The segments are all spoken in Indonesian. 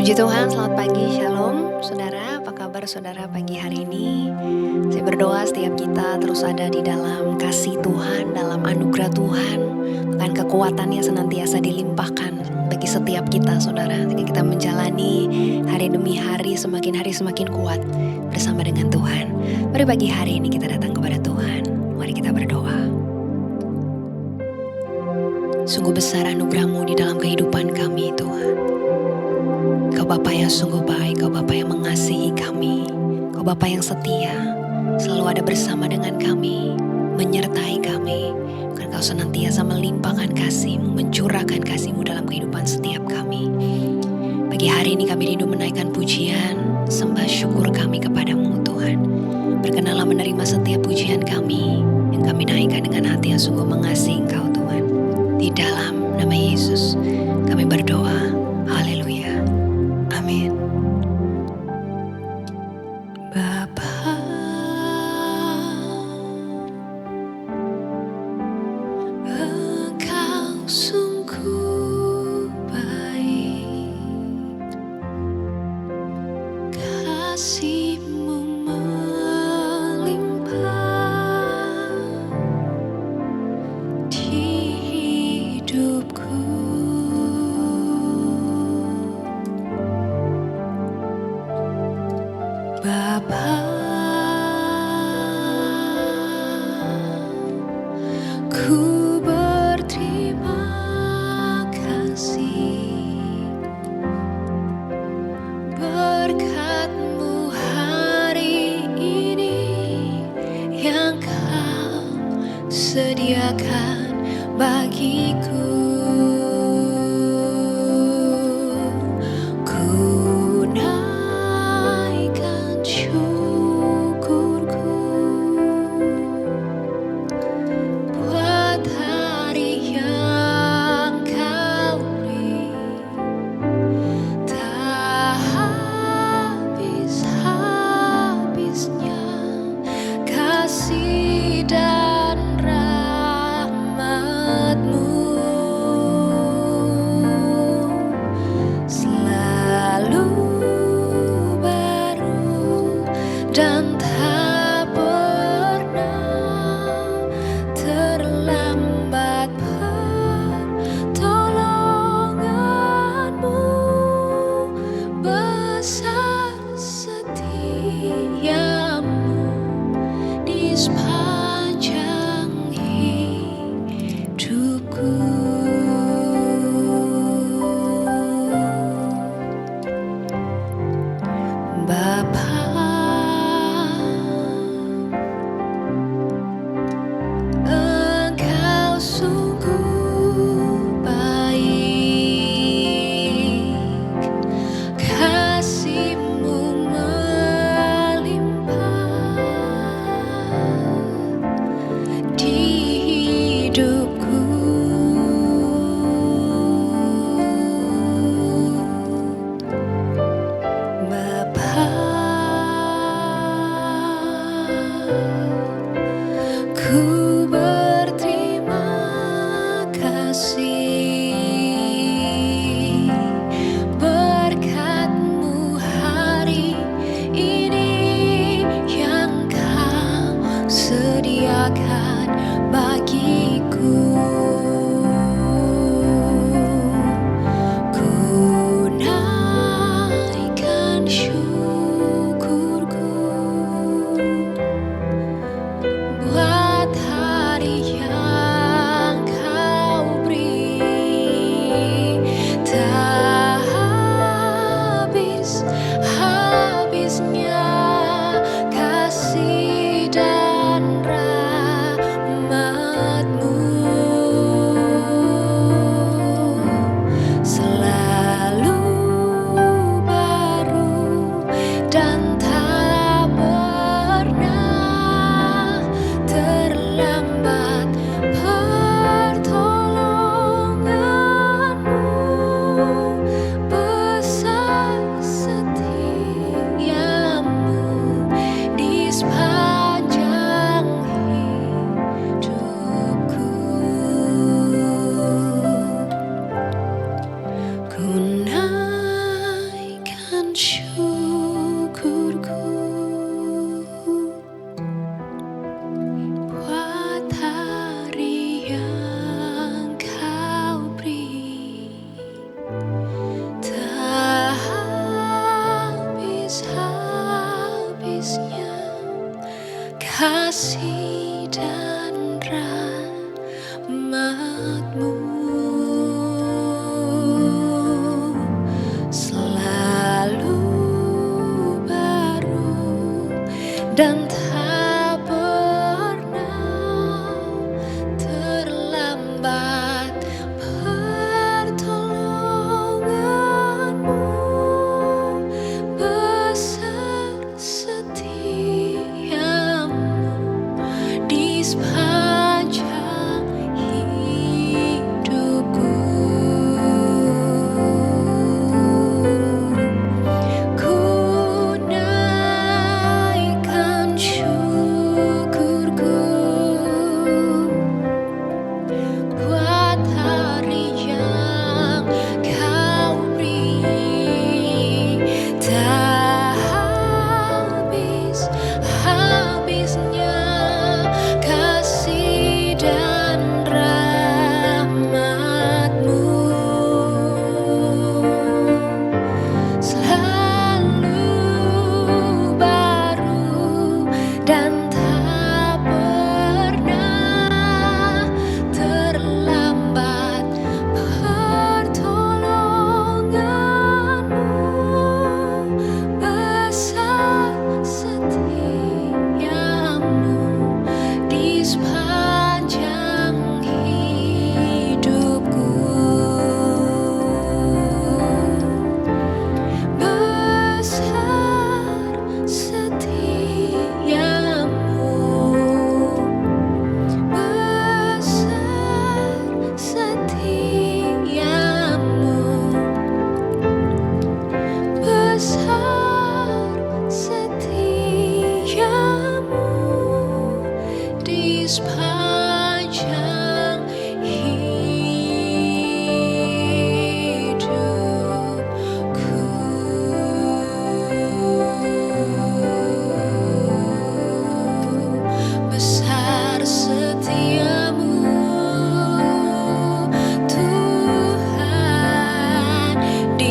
Puji Tuhan, selamat pagi, shalom. Saudara, apa kabar saudara pagi hari ini? Saya berdoa setiap kita terus ada di dalam kasih Tuhan, dalam anugerah Tuhan. Bahkan kekuatannya senantiasa dilimpahkan bagi setiap kita saudara. Sehingga kita menjalani hari demi hari semakin kuat bersama dengan Tuhan. Mari pagi hari ini kita datang kepada Tuhan. Mari kita berdoa. Sungguh besar anugerah-Mu di dalam kehidupan kami Tuhan. Kau Bapa yang sungguh baik, Kau Bapa yang mengasihi kami, Kau Bapa yang setia, selalu ada bersama dengan kami, menyertai kami, karena Kau senantiasa melimpahkan kasih-Mu, mencurahkan kasih-Mu dalam kehidupan setiap kami. Pagi hari ini kami rindu menaikkan pujian, sembah syukur kami kepadamu Tuhan. Berkenanlah menerima setiap pujian kami, yang kami naikkan dengan hati yang sungguh mengasihi Engkau Tuhan. Di dalam nama Yesus kami berdoa, haleluya. Amin. Bapa, Engkau sungguh baik, kasih-Mu melimpah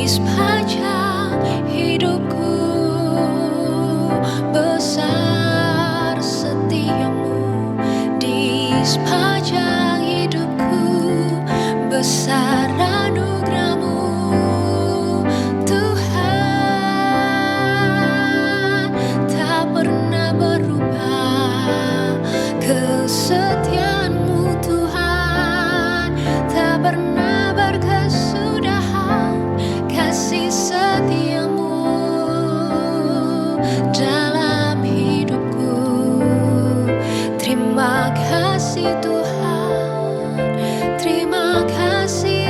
sepanjang hidupku. Besar setiamu di sepanjang hidupku. Besar anugerahmu Tuhan, tak pernah berubah. Kesetiaanmu Tuhan, tak pernah berkesudahan. Kasih setiamu dalam hidupku. Terima kasih Tuhan, terima kasih.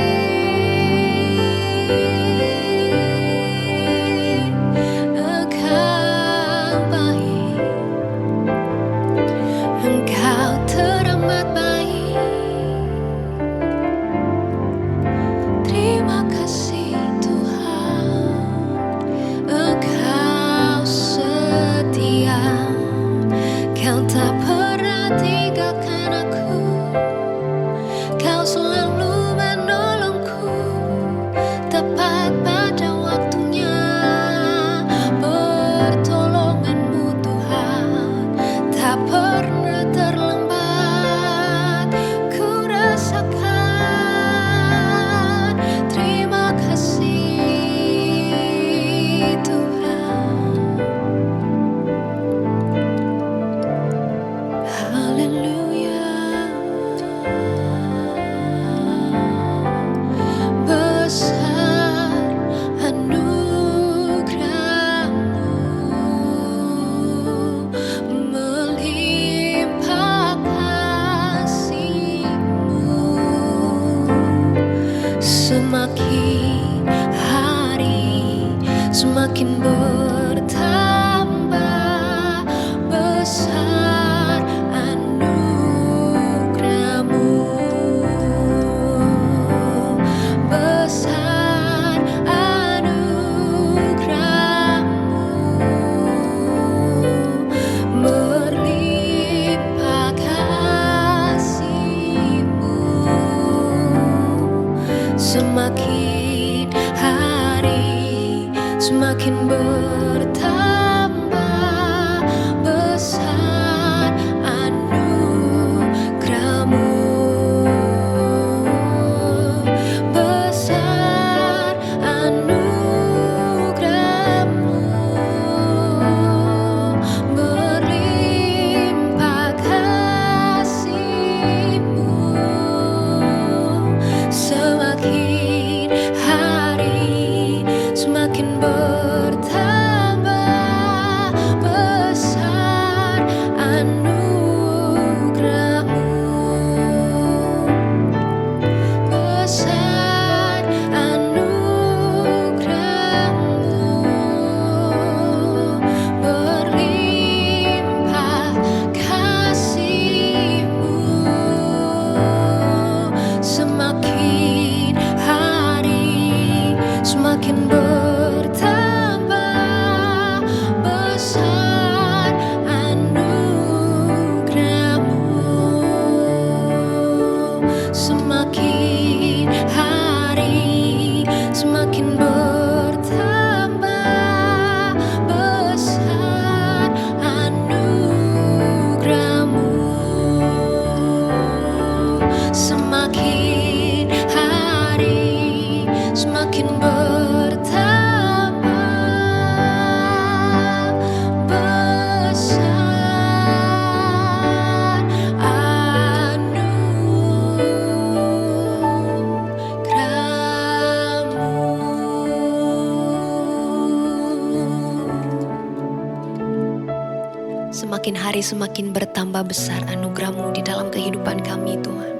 Engkau baik, Engkau teramat baik. Terima kasih Tuhan, Engkau setia. Kau tak pernah tinggalkan aku. Kau selalu menolongku, tepat pada waktunya. Pertolonganmu Tuhan tak pernah terlambat. Ku rasakan. Terima kasih Tuhan. Haleluya. Besar anugerahmu, melimpah kasih-Mu. Semakin hari semakin bertambah. Besar anugerahmu, besar anugerahmu, berlimpah kasih-Mu. Semakin hari semakin bertambah. Besar anugerahmu, besar anugerahmu, berlimpah kasih-Mu. Semakin hari semakin bertambah. Besar anugerahmu, besar anugerahmu, berlimpah kasih-Mu. Semakin hari semakin bertambah. Besar anugerahmu, semakin hari semakin bertambah. Besar anugerahmu, semakin hari semakin bertambah. Besar anugerahmu. Semakin hari semakin bertambah besar anugerahmu di dalam kehidupan kami Tuhan.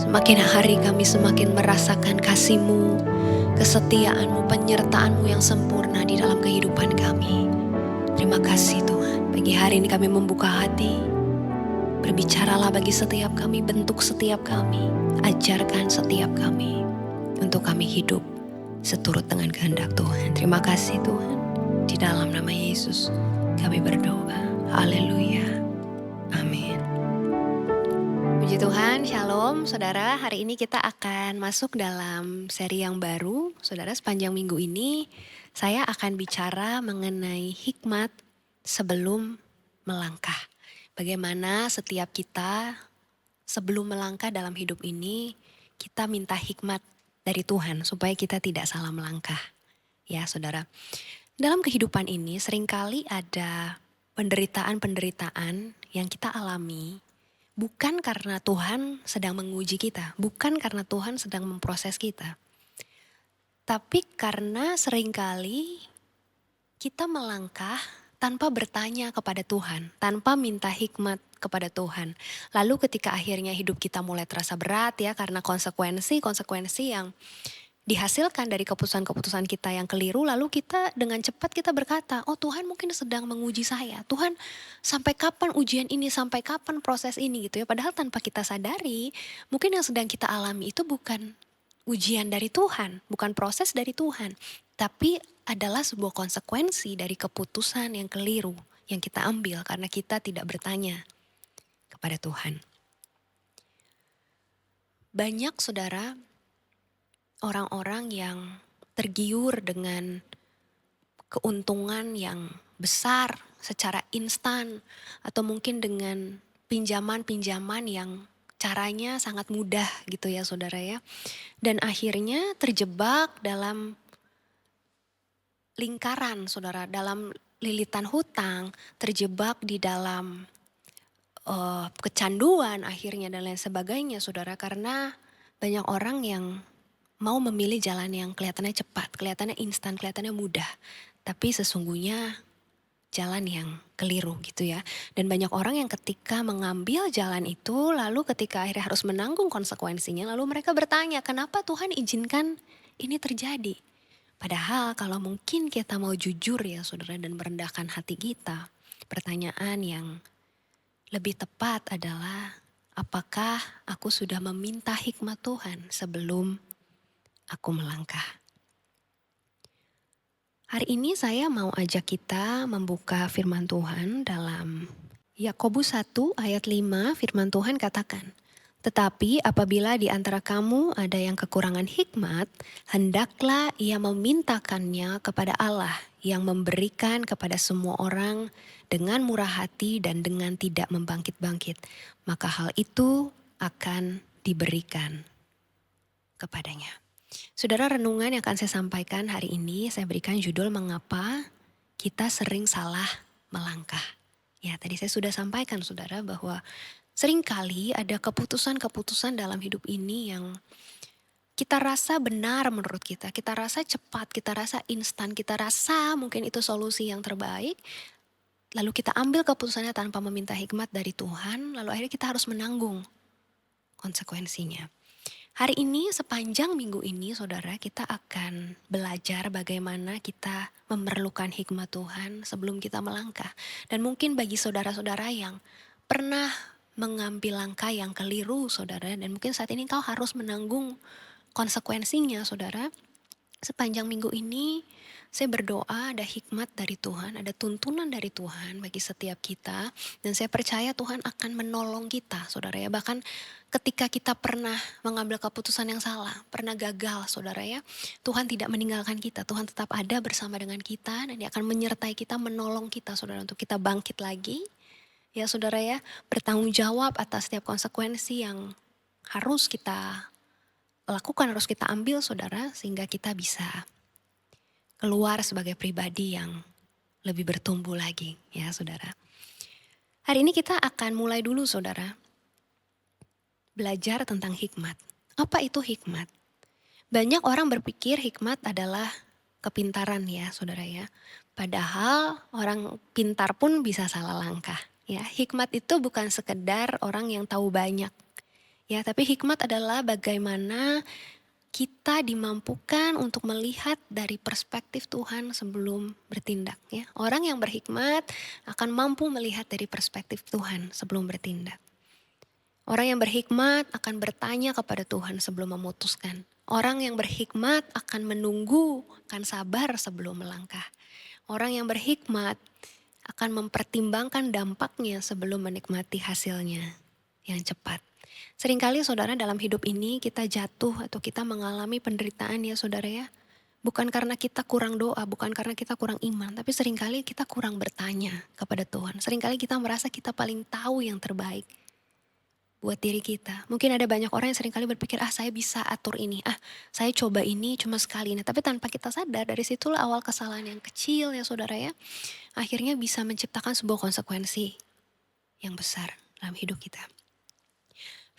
Semakin hari kami semakin merasakan kasih-Mu, kesetiaan-Mu, penyertaan-Mu yang sempurna di dalam kehidupan kami. Terima kasih Tuhan. Pagi hari ini kami membuka hati. Berbicaralah bagi setiap kami, bentuk setiap kami, ajarkan setiap kami untuk kami hidup seturut dengan kehendak Tuhan. Terima kasih Tuhan. Di dalam nama Yesus kami berdoa. Haleluya. Amin. Puji Tuhan, Shalom saudara. Hari ini kita akan masuk dalam seri yang baru. Saudara, sepanjang minggu ini saya akan bicara mengenai hikmat sebelum melangkah. Bagaimana setiap kita sebelum melangkah dalam hidup ini, kita minta hikmat dari Tuhan supaya kita tidak salah melangkah. Ya saudara, dalam kehidupan ini seringkali ada penderitaan-penderitaan yang kita alami. Bukan karena Tuhan sedang menguji kita, bukan karena Tuhan sedang memproses kita. Tapi karena seringkali kita melangkah tanpa bertanya kepada Tuhan, tanpa minta hikmat kepada Tuhan. Lalu ketika akhirnya hidup kita mulai terasa berat ya karena konsekuensi yang dihasilkan dari keputusan-keputusan kita yang keliru, lalu kita dengan cepat kita berkata, oh Tuhan mungkin sedang menguji saya. Tuhan sampai kapan ujian ini, sampai kapan proses ini gitu ya. Padahal tanpa kita sadari, mungkin yang sedang kita alami itu bukan ujian dari Tuhan, bukan proses dari Tuhan. Tapi adalah sebuah konsekuensi dari keputusan yang keliru yang kita ambil karena kita tidak bertanya kepada Tuhan. Banyak saudara, orang-orang yang tergiur dengan keuntungan yang besar secara instan atau mungkin dengan pinjaman-pinjaman yang caranya sangat mudah gitu ya saudara ya. Dan akhirnya terjebak dalam lingkaran saudara, dalam lilitan hutang, terjebak di dalam kecanduan akhirnya dan lain sebagainya saudara, karena banyak orang yang mau memilih jalan yang kelihatannya cepat, kelihatannya instan, kelihatannya mudah. Tapi sesungguhnya jalan yang keliru gitu ya. Dan banyak orang yang ketika mengambil jalan itu, lalu ketika akhirnya harus menanggung konsekuensinya, lalu mereka bertanya, kenapa Tuhan izinkan ini terjadi? Padahal kalau mungkin kita mau jujur ya saudara dan merendahkan hati kita, pertanyaan yang lebih tepat adalah, apakah aku sudah meminta hikmat Tuhan sebelum aku melangkah? Hari ini saya mau ajak kita membuka firman Tuhan dalam Yakobus 1 ayat 5. Firman Tuhan katakan, tetapi apabila di antara kamu ada yang kekurangan hikmat, hendaklah ia memintakannya kepada Allah yang memberikan kepada semua orang dengan murah hati dan dengan tidak membangkit-bangkit. Maka hal itu akan diberikan kepadanya. Saudara, renungan yang akan saya sampaikan hari ini saya berikan judul mengapa kita sering salah melangkah. Ya, tadi saya sudah sampaikan saudara bahwa seringkali ada keputusan-keputusan dalam hidup ini yang kita rasa benar menurut kita rasa cepat, kita rasa instan, kita rasa mungkin itu solusi yang terbaik. Lalu kita ambil keputusannya tanpa meminta hikmat dari Tuhan, lalu akhirnya kita harus menanggung konsekuensinya. Hari ini sepanjang minggu ini saudara, kita akan belajar bagaimana kita memerlukan hikmat Tuhan sebelum kita melangkah. Dan mungkin bagi saudara-saudara yang pernah mengambil langkah yang keliru saudara, dan mungkin saat ini kau harus menanggung konsekuensinya saudara. Sepanjang minggu ini saya berdoa ada hikmat dari Tuhan, ada tuntunan dari Tuhan bagi setiap kita. Dan saya percaya Tuhan akan menolong kita saudara ya. Bahkan ketika kita pernah mengambil keputusan yang salah, pernah gagal saudara ya. Tuhan tidak meninggalkan kita, Tuhan tetap ada bersama dengan kita. Dan Dia akan menyertai kita, menolong kita saudara untuk kita bangkit lagi. Ya saudara ya, bertanggung jawab atas setiap konsekuensi yang harus kita lakukan, harus kita ambil saudara. Sehingga kita bisa keluar sebagai pribadi yang lebih bertumbuh lagi ya saudara. Hari ini kita akan mulai dulu saudara, belajar tentang hikmat. Apa itu hikmat? Banyak orang berpikir hikmat adalah kepintaran ya saudara ya. Padahal orang pintar pun bisa salah langkah ya. Hikmat itu bukan sekedar orang yang tahu banyak ya, tapi hikmat adalah bagaimana kita dimampukan untuk melihat dari perspektif Tuhan sebelum bertindak ya. Orang yang berhikmat akan mampu melihat dari perspektif Tuhan sebelum bertindak. Orang yang berhikmat akan bertanya kepada Tuhan sebelum memutuskan. Orang yang berhikmat akan menunggu, akan sabar sebelum melangkah. Orang yang berhikmat akan mempertimbangkan dampaknya sebelum menikmati hasilnya yang cepat. Seringkali saudara dalam hidup ini kita jatuh atau kita mengalami penderitaan ya saudara ya. Bukan karena kita kurang doa, bukan karena kita kurang iman, tapi seringkali kita kurang bertanya kepada Tuhan. Seringkali kita merasa kita paling tahu yang terbaik buat diri kita. Mungkin ada banyak orang yang seringkali berpikir, saya bisa atur ini, saya coba ini cuma sekali. Nah, tapi tanpa kita sadar, dari situlah awal kesalahan yang kecil ya saudara ya, akhirnya bisa menciptakan sebuah konsekuensi yang besar dalam hidup kita.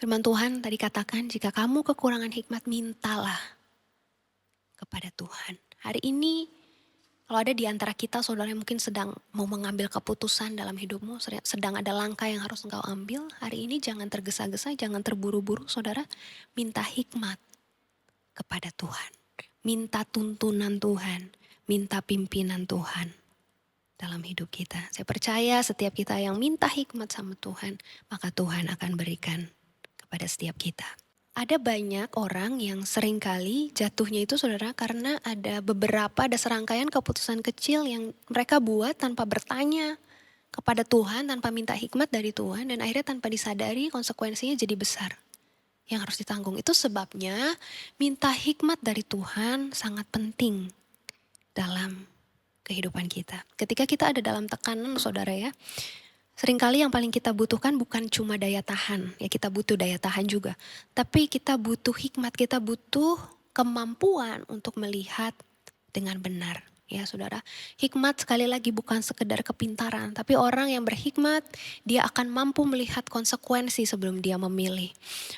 Firman Tuhan tadi katakan, jika kamu kekurangan hikmat, mintalah kepada Tuhan. Hari ini kalau ada di antara kita saudara yang mungkin sedang mau mengambil keputusan dalam hidupmu, sedang ada langkah yang harus engkau ambil, hari ini jangan tergesa-gesa, jangan terburu-buru saudara, minta hikmat kepada Tuhan. Minta tuntunan Tuhan, minta pimpinan Tuhan dalam hidup kita. Saya percaya setiap kita yang minta hikmat sama Tuhan, maka Tuhan akan berikan kepada setiap kita. Ada banyak orang yang seringkali jatuhnya itu saudara karena ada serangkaian keputusan kecil yang mereka buat tanpa bertanya kepada Tuhan, tanpa minta hikmat dari Tuhan, dan akhirnya tanpa disadari konsekuensinya jadi besar yang harus ditanggung. Itu sebabnya minta hikmat dari Tuhan sangat penting dalam kehidupan kita. Ketika kita ada dalam tekanan saudara ya, seringkali yang paling kita butuhkan bukan cuma daya tahan, ya kita butuh daya tahan juga. Tapi kita butuh hikmat, kita butuh kemampuan untuk melihat dengan benar. Ya saudara, hikmat sekali lagi bukan sekedar kepintaran, tapi orang yang berhikmat, dia akan mampu melihat konsekuensi sebelum dia memilih.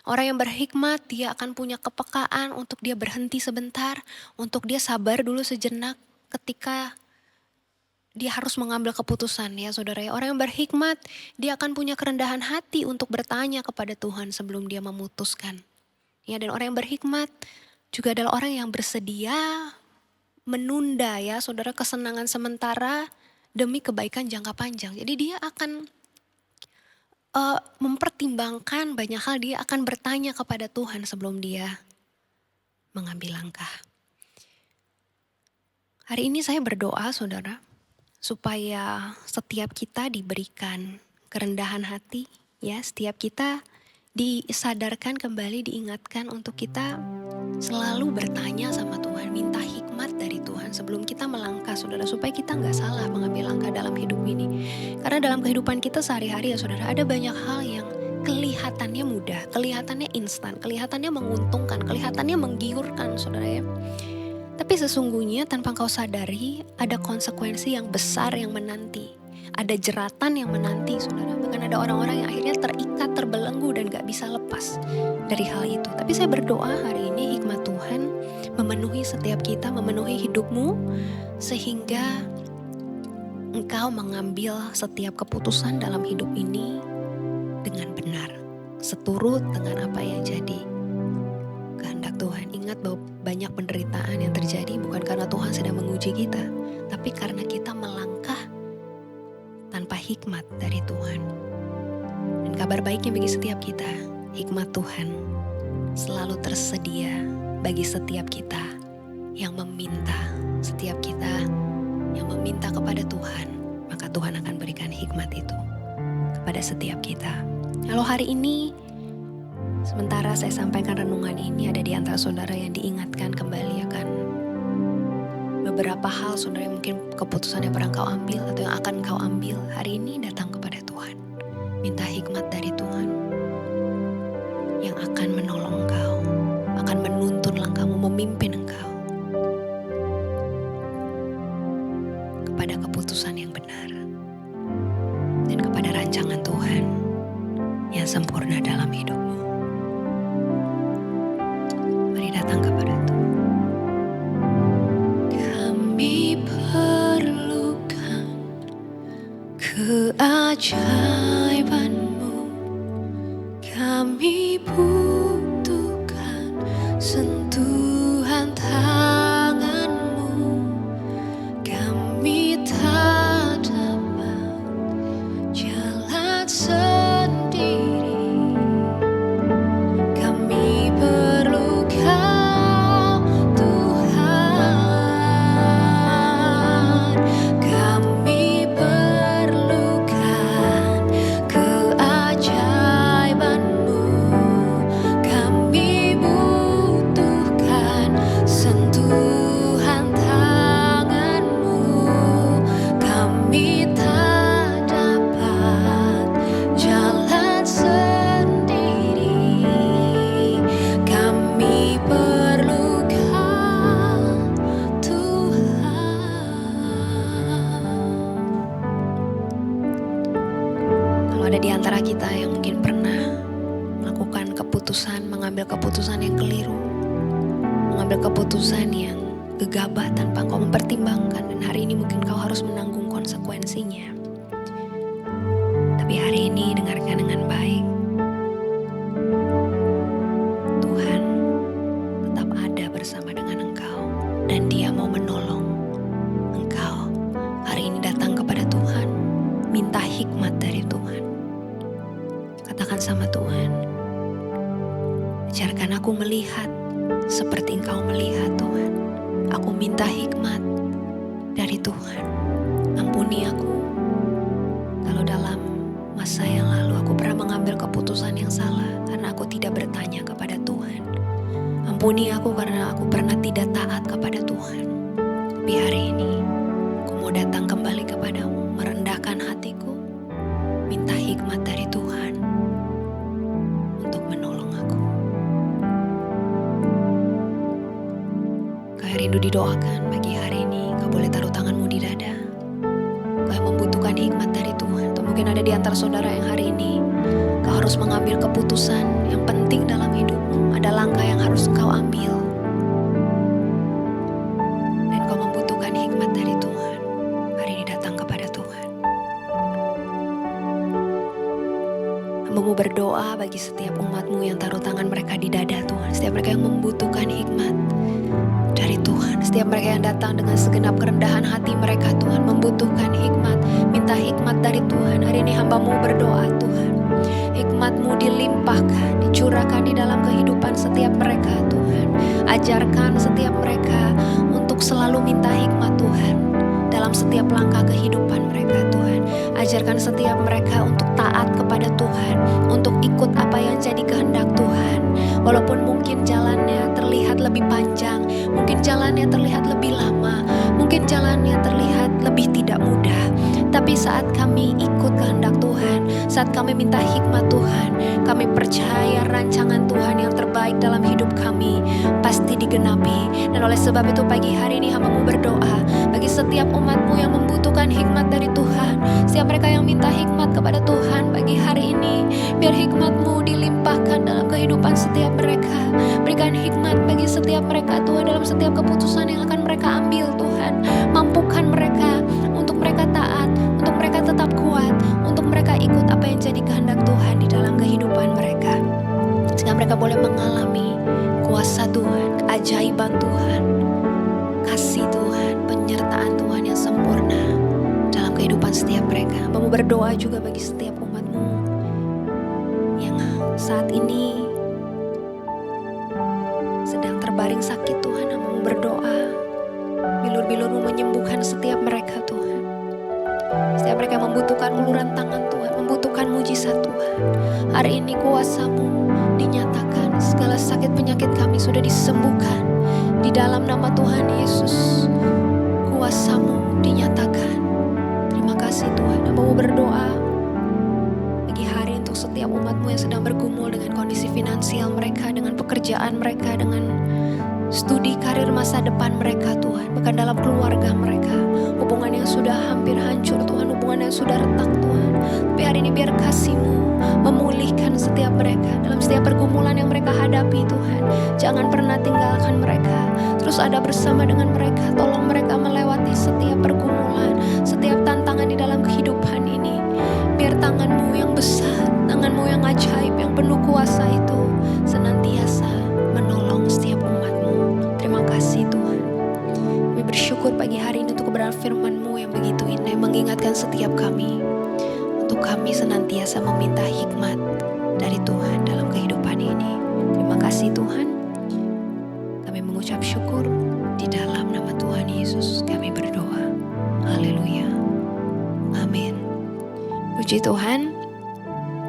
Orang yang berhikmat, dia akan punya kepekaan untuk dia berhenti sebentar, untuk dia sabar dulu sejenak ketika dia harus mengambil keputusan ya saudara ya. Orang yang berhikmat, dia akan punya kerendahan hati untuk bertanya kepada Tuhan sebelum dia memutuskan. Ya, dan orang yang berhikmat juga adalah orang yang bersedia menunda ya saudara kesenangan sementara demi kebaikan jangka panjang. Jadi dia akan mempertimbangkan banyak hal, dia akan bertanya kepada Tuhan sebelum dia mengambil langkah. Hari ini saya berdoa saudara, supaya setiap kita diberikan kerendahan hati, ya setiap kita disadarkan kembali, diingatkan untuk kita selalu bertanya sama Tuhan, minta hikmat dari Tuhan sebelum kita melangkah saudara, supaya kita gak salah mengambil langkah dalam hidup ini. Karena dalam kehidupan kita sehari-hari ya saudara, ada banyak hal yang kelihatannya mudah, kelihatannya instan, kelihatannya menguntungkan, kelihatannya menggiurkan saudara ya. Tapi sesungguhnya tanpa kau sadari ada konsekuensi yang besar yang menanti. Ada jeratan yang menanti saudara. Bahkan ada orang-orang yang akhirnya terikat, terbelenggu dan gak bisa lepas dari hal itu. Tapi saya berdoa hari ini hikmat Tuhan memenuhi setiap kita, memenuhi hidupmu. Sehingga engkau mengambil setiap keputusan dalam hidup ini dengan benar. Seturut dengan apa yang jadi kehendak Tuhan. Ingat bahwa banyak penderitaan yang terjadi bukan karena Tuhan sedang menguji kita, tapi karena kita melangkah tanpa hikmat dari Tuhan. Dan kabar baiknya bagi setiap kita, hikmat Tuhan selalu tersedia bagi setiap kita yang meminta. Setiap kita yang meminta kepada Tuhan, maka Tuhan akan berikan hikmat itu kepada setiap kita. Lalu hari ini, sementara saya sampaikan renungan ini, ada di antara saudara yang diingatkan kembali akan beberapa hal saudara yang mungkin keputusan yang pernah kau ambil atau yang akan kau ambil. Hari ini datang kepada Tuhan. Minta hikmat dari Tuhan yang akan menolong engkau, akan menuntun langkahmu, memimpin engkau kepada keputusan yang benar dan kepada rancangan Tuhan yang sempurna dalam hidupmu. Mari datang kepada Tuhan. Kami perlukan keajaiban-Mu. Kami butuhkan sentuhan tangan-Mu. Kami tak dapat jalan sendiri. Kami perlu Kau, Tuhan. Kami perlukan mengambil keputusan yang gegabah tanpa engkau mempertimbangkan. Dan hari ini mungkin kau harus menanggung konsekuensinya. Tapi hari ini dengarkan dengan baik. Tuhan tetap ada bersama dengan engkau. Dan Dia mau menolong engkau. Hari ini datang kepada Tuhan. Minta hikmat dari Tuhan. Katakan sama Tuhan, ajarkan aku melihat seperti engkau melihat Tuhan. Aku minta hikmat dari Tuhan. Ampuni aku kalau dalam masa yang lalu aku pernah mengambil keputusan yang salah karena aku tidak bertanya kepada Tuhan. Ampuni aku karena aku pernah tidak taat kepada Tuhan. Tapi hari ini aku mau datang kembali kepadamu, merendahkan hatiku, minta hikmat dari Tuhan untuk menolong aku. Kau yang rindu didoakan pagi hari ini, kau boleh taruh tanganmu di dada. Kau yang membutuhkan hikmat dari Tuhan. Atau mungkin ada di antara saudara yang hari ini kau harus mengambil keputusan yang penting dalam hidupmu. Ada langkah yang harus kau ambil. Dan kau membutuhkan hikmat dari Tuhan. Hari ini datang kepada Tuhan. Hamba-Mu berdoa bagi setiap umat-Mu yang taruh tangan mereka di dada Tuhan. Setiap mereka yang membutuhkan hikmat dari Tuhan. Setiap mereka yang datang dengan segenap kerendahan hati mereka Tuhan, membutuhkan hikmat, minta hikmat dari Tuhan. Hari ini hamba-Mu berdoa Tuhan, hikmat-Mu dilimpahkan, dicurahkan di dalam kehidupan setiap mereka Tuhan. Ajarkan setiap mereka untuk selalu minta hikmat Tuhan dalam setiap langkah kehidupan mereka Tuhan. Ajarkan setiap mereka untuk taat kepada Tuhan, untuk ikut apa yang jadi kehendak Tuhan. Walaupun mungkin jalannya terlihat lebih panjang, mungkin jalannya terlihat lebih lama, mungkin jalannya terlihat lebih tidak mudah. Tapi saat kami ikut kehendak Tuhan, saat kami minta hikmat Tuhan, kami percaya rancangan Tuhan yang terbaik dalam hidup kami pasti digenapi. Dan oleh sebab itu pagi hari ini hamba-Mu berdoa bagi setiap umat-Mu yang membutuhkan hikmat dari Tuhan. Setiap mereka yang minta hikmat kepada Tuhan pagi hari ini, biar hikmat-Mu dilimpahkan dalam kehidupan setiap mereka. Berikan hikmat bagi setiap mereka Tuhan dalam setiap keputusan yang akan mereka ambil Tuhan. Mampukan mereka untuk mereka taat, untuk mereka tetap kuat, untuk mereka ikut apa yang jadi kehendak Tuhan di dalam kehidupan mereka. Sehingga mereka boleh mengalami kuasa Tuhan, keajaiban Tuhan, kasih Tuhan, penyertaan Tuhan yang sempurna dalam kehidupan setiap mereka. Hamba-Mu berdoa juga bagi setiap umat-Mu yang saat ini sedang terbaring sakit Tuhan. Hamba-Mu berdoa bilur-bilur-Mu menyembuhkan setiap mereka Tuhan. Setiap mereka yang membutuhkan uluran tangan Tuhan, membutuhkan mujizat Tuhan. Hari ini kuasa-Mu dinyatakan, segala sakit penyakit kami sudah disembuhkan di dalam nama Tuhan Yesus. Kuasa-Mu dinyatakan. Terima kasih Tuhan. Hamba-Mu berdoa bagi hari untuk setiap umat-Mu yang sedang bergumul dengan kondisi finansial mereka, dengan pekerjaan mereka, dengan studi karir masa depan mereka Tuhan. Bahkan dalam keluarga mereka, hubungan yang sudah hampir hancur Tuhan, hubungan yang sudah retak Tuhan. Tapi hari ini biar kasih-Mu memulihkan setiap mereka dalam setiap pergumulan yang mereka hadapi Tuhan. Jangan pernah tinggalkan mereka, terus ada bersama dengan mereka. Tolong mereka melewati setiap pergumulan, setiap tantangan di dalam kehidupan ini. Biar tangan-Mu yang besar, tangan-Mu yang ajaib, yang penuh kuasa itu senantiasa menolong setiap umat-Mu. Terima kasih Tuhan. Kami bersyukur pagi hari ini untuk kebenaran firman-Mu yang begitu indah, mengingatkan setiap kami untuk kami senantiasa meminta hikmat dari Tuhan dalam kehidupan ini. Terima kasih Tuhan. Kami mengucap syukur di dalam nama Tuhan Yesus kami berdoa. Haleluya. Amin. Puji Tuhan.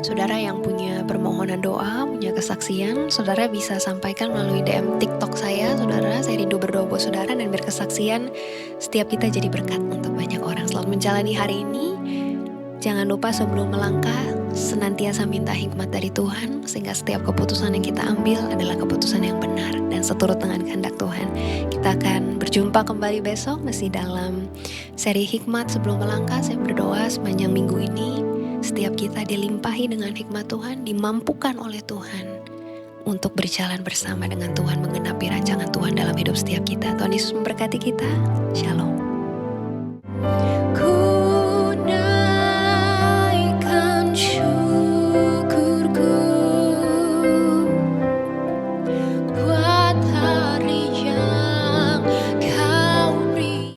Saudara yang punya permohonan doa, punya kesaksian, saudara bisa sampaikan melalui DM TikTok saya. Saudara, saya rindu berdoa buat saudara dan berkesaksian setiap kita jadi berkat untuk banyak orang. Selamat menjalani hari ini. Jangan lupa sebelum melangkah, senantiasa minta hikmat dari Tuhan, sehingga setiap keputusan yang kita ambil adalah keputusan yang benar dan seturut dengan kehendak Tuhan. Kita akan berjumpa kembali besok, masih dalam seri hikmat sebelum melangkah. Saya berdoa sepanjang minggu ini, setiap kita dilimpahi dengan hikmat Tuhan, dimampukan oleh Tuhan untuk berjalan bersama dengan Tuhan, menggenapi rancangan Tuhan dalam hidup setiap kita. Tuhan Yesus memberkati kita. Shalom.